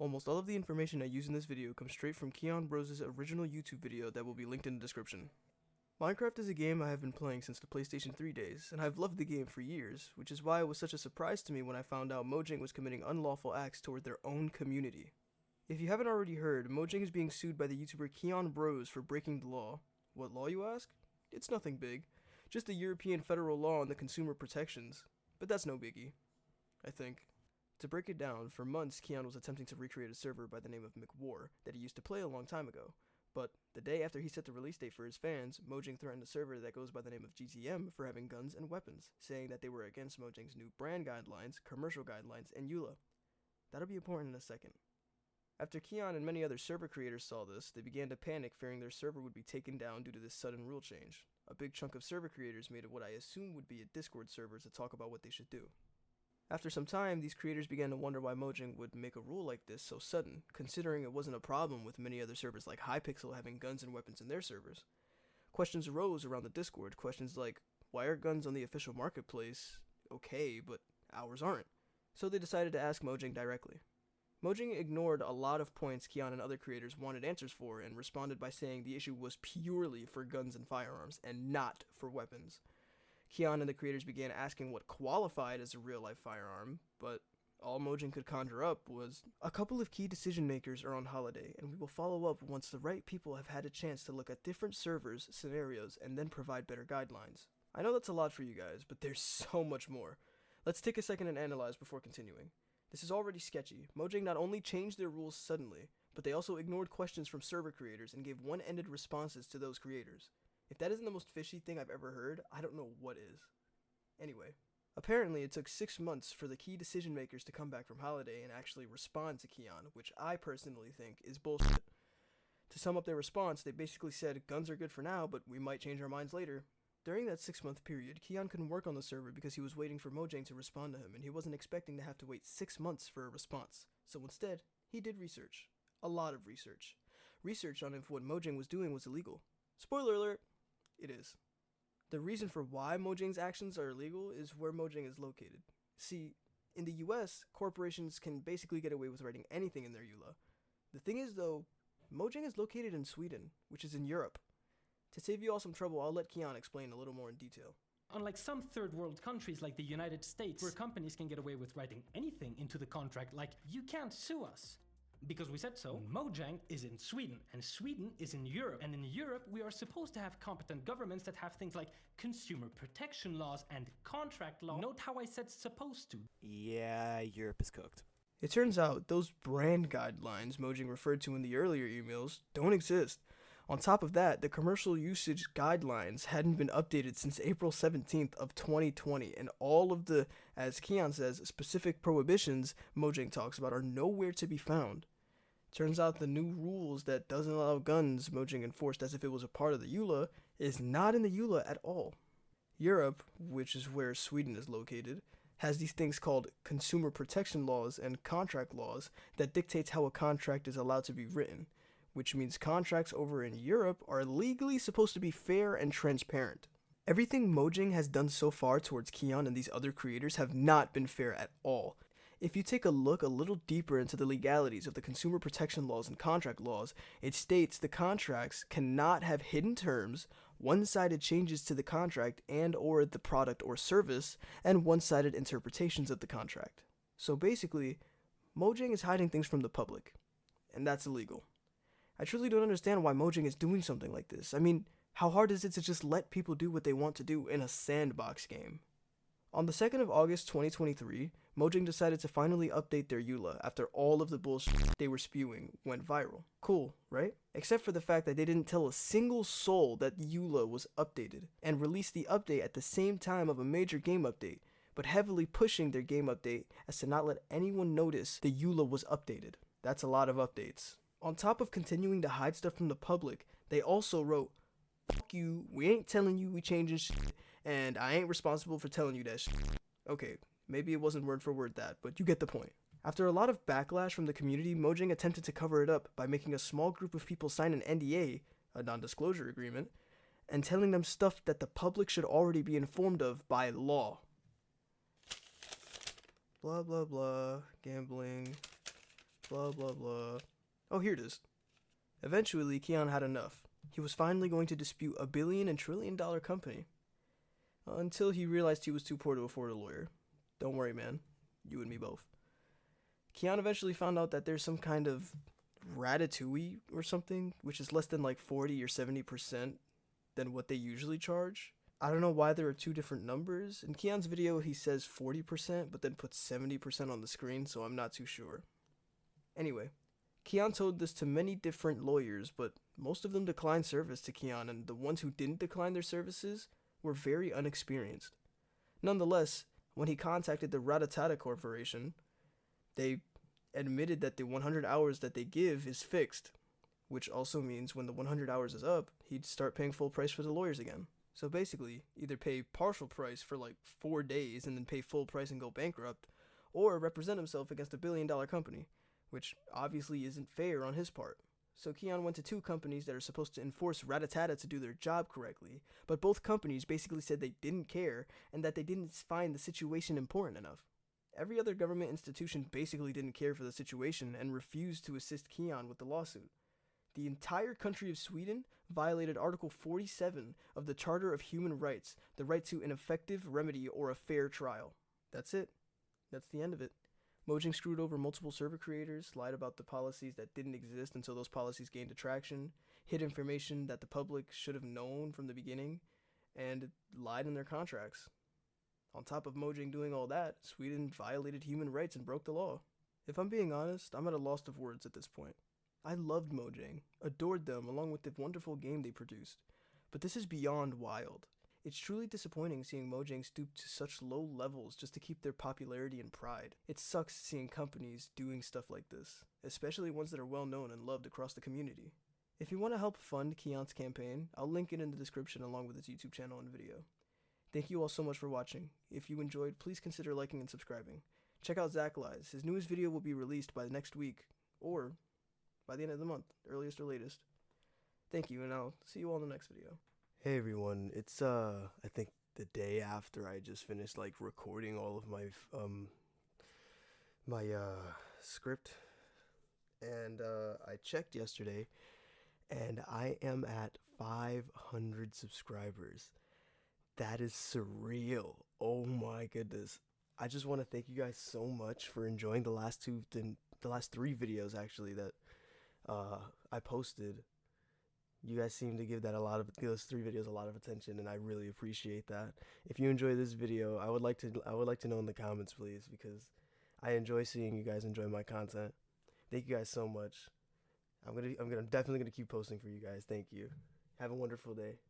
Almost all of the information I use in this video comes straight from Kian Brose's original YouTube video that will be linked in the description. Minecraft is a game I have been playing since the PlayStation 3 days, and I've loved the game for years, which is why it was such a surprise to me when I found out Mojang was committing unlawful acts toward their own community. If you haven't already heard, Mojang is being sued by the YouTuber Kian Brose for breaking the law. What law, you ask? It's nothing big, just a European federal law on the consumer protections, but that's no biggie, I think. To break it down, for months Kian was attempting to recreate a server by the name of McWar that he used to play a long time ago, but the day after he set the release date for his fans, Mojang threatened a server that goes by the name of GTM for having guns and weapons, saying that they were against Mojang's new brand guidelines, commercial guidelines, and EULA. That'll be important in a second. After Kian and many other server creators saw this, they began to panic, fearing their server would be taken down due to this sudden rule change. A big chunk of server creators made what I assume would be a Discord server to talk about what they should do. After some time, these creators began to wonder why Mojang would make a rule like this so sudden, considering it wasn't a problem with many other servers like Hypixel having guns and weapons in their servers. Questions arose around the Discord, questions like, why are guns on the official marketplace okay, but ours aren't? So they decided to ask Mojang directly. Mojang ignored a lot of points Kian and other creators wanted answers for and responded by saying the issue was purely for guns and firearms and not for weapons. Kian and the creators began asking what qualified as a real-life firearm, but all Mojang could conjure up was, a couple of key decision makers are on holiday, and we will follow up once the right people have had a chance to look at different servers, scenarios, and then provide better guidelines. I know that's a lot for you guys, but there's so much more. Let's take a second and analyze before continuing. This is already sketchy. Mojang not only changed their rules suddenly, but they also ignored questions from server creators and gave one-ended responses to those creators. If that isn't the most fishy thing I've ever heard, I don't know what is. Anyway, apparently it took 6 months for the key decision makers to come back from holiday and actually respond to Kian, which I personally think is bullshit. To sum up their response, they basically said, guns are good for now, but we might change our minds later. During that 6-month period, Kian couldn't work on the server because he was waiting for Mojang to respond to him, and he wasn't expecting to have to wait 6 months for a response. So instead, he did research. A lot of research. Research on if what Mojang was doing was illegal. Spoiler alert! It is. The reason for why Mojang's actions are illegal is where Mojang is located. See, in the US, corporations can basically get away with writing anything in their EULA. The thing is though, Mojang is located in Sweden, which is in Europe. To save you all some trouble, I'll let Kian explain a little more in detail. Unlike some third world countries like the United States, where companies can get away with writing anything into the contract like, you can't sue us, because we said so, Mojang is in Sweden, and Sweden is in Europe. And in Europe, we are supposed to have competent governments that have things like consumer protection laws and contract law. Note how I said supposed to. Yeah, Europe is cooked. It turns out those brand guidelines Mojang referred to in the earlier emails don't exist. On top of that, the commercial usage guidelines hadn't been updated since April 17th of 2020, and all of the, as Kian says, specific prohibitions Mojang talks about are nowhere to be found. Turns out the new rules that doesn't allow guns Mojang enforced as if it was a part of the EULA is not in the EULA at all. Europe, which is where Sweden is located, has these things called consumer protection laws and contract laws that dictates how a contract is allowed to be written, which means contracts over in Europe are legally supposed to be fair and transparent. Everything Mojang has done so far towards Kian and these other creators have not been fair at all. If you take a look a little deeper into the legalities of the consumer protection laws and contract laws, it states the contracts cannot have hidden terms, one-sided changes to the contract and or the product or service, and one-sided interpretations of the contract. So basically, Mojang is hiding things from the public, and that's illegal. I truly don't understand why Mojang is doing something like this. I mean, how hard is it to just let people do what they want to do in a sandbox game? On the 2nd of August 2023, Mojang decided to finally update their EULA after all of the bullshit they were spewing went viral. Cool, right? Except for the fact that they didn't tell a single soul that the EULA was updated, and released the update at the same time of a major game update, but heavily pushing their game update as to not let anyone notice the EULA was updated. That's a lot of updates. On top of continuing to hide stuff from the public, they also wrote, "Fuck you, we ain't telling you we changing shit, and I ain't responsible for telling you that shit." Okay, maybe it wasn't word for word that, but you get the point. After a lot of backlash from the community, Mojang attempted to cover it up by making a small group of people sign an NDA, a non-disclosure agreement, and telling them stuff that the public should already be informed of by law. Blah blah blah, gambling, Blah, blah, blah. Oh, here it is. Eventually, Kian had enough. He was finally going to dispute a billion and trillion dollar company. Until he realized he was too poor to afford a lawyer. Don't worry, man. You and me both. Kian eventually found out that there's some kind of ratatouille or something, which is less than like 40 or 70% than what they usually charge. I don't know why there are two different numbers. In Kian's video, he says 40%, but then puts 70% on the screen, so I'm not too sure. Anyway, Kian told this to many different lawyers, but most of them declined service to Kian, and the ones who didn't decline their services were very unexperienced. Nonetheless, when he contacted the Ratatata Corporation, they admitted that the 100 hours that they give is fixed, which also means when the 100 hours is up, he'd start paying full price for the lawyers again. So basically, either pay partial price for like 4 days and then pay full price and go bankrupt, or represent himself against a billion-dollar company, which obviously isn't fair on his part. So Kian went to two companies that are supposed to enforce Ratatata to do their job correctly, but both companies basically said they didn't care and that they didn't find the situation important enough. Every other government institution basically didn't care for the situation and refused to assist Kian with the lawsuit. The entire country of Sweden violated Article 47 of the Charter of Human Rights, the right to an effective remedy or a fair trial. That's it. That's the end of it. Mojang screwed over multiple server creators, lied about the policies that didn't exist until those policies gained traction, hid information that the public should have known from the beginning, and lied in their contracts. On top of Mojang doing all that, Sweden violated human rights and broke the law. If I'm being honest, I'm at a loss of words at this point. I loved Mojang, adored them along with the wonderful game they produced, but this is beyond wild. It's truly disappointing seeing Mojang stoop to such low levels just to keep their popularity and pride. It sucks seeing companies doing stuff like this, especially ones that are well known and loved across the community. If you want to help fund Kian's campaign, I'll link it in the description along with his YouTube channel and video. Thank you all so much for watching. If you enjoyed, please consider liking and subscribing. Check out ZacLiess. His newest video will be released by the next week, or by the end of the month, earliest or latest. Thank you, and I'll see you all in the next video. Hey everyone, it's I think the day after I just finished like recording all of my script, and I checked yesterday, and I am at 500 subscribers. That is surreal. Oh my goodness. I just want to thank you guys so much for enjoying the last three videos actually that I posted. You guys seem to give those 3 videos a lot of attention, and I really appreciate that. If you enjoy this video, I would like to know in the comments, please, because I enjoy seeing you guys enjoy my content. Thank you guys so much. I'm definitely gonna keep posting for you guys. Thank you. Have a wonderful day.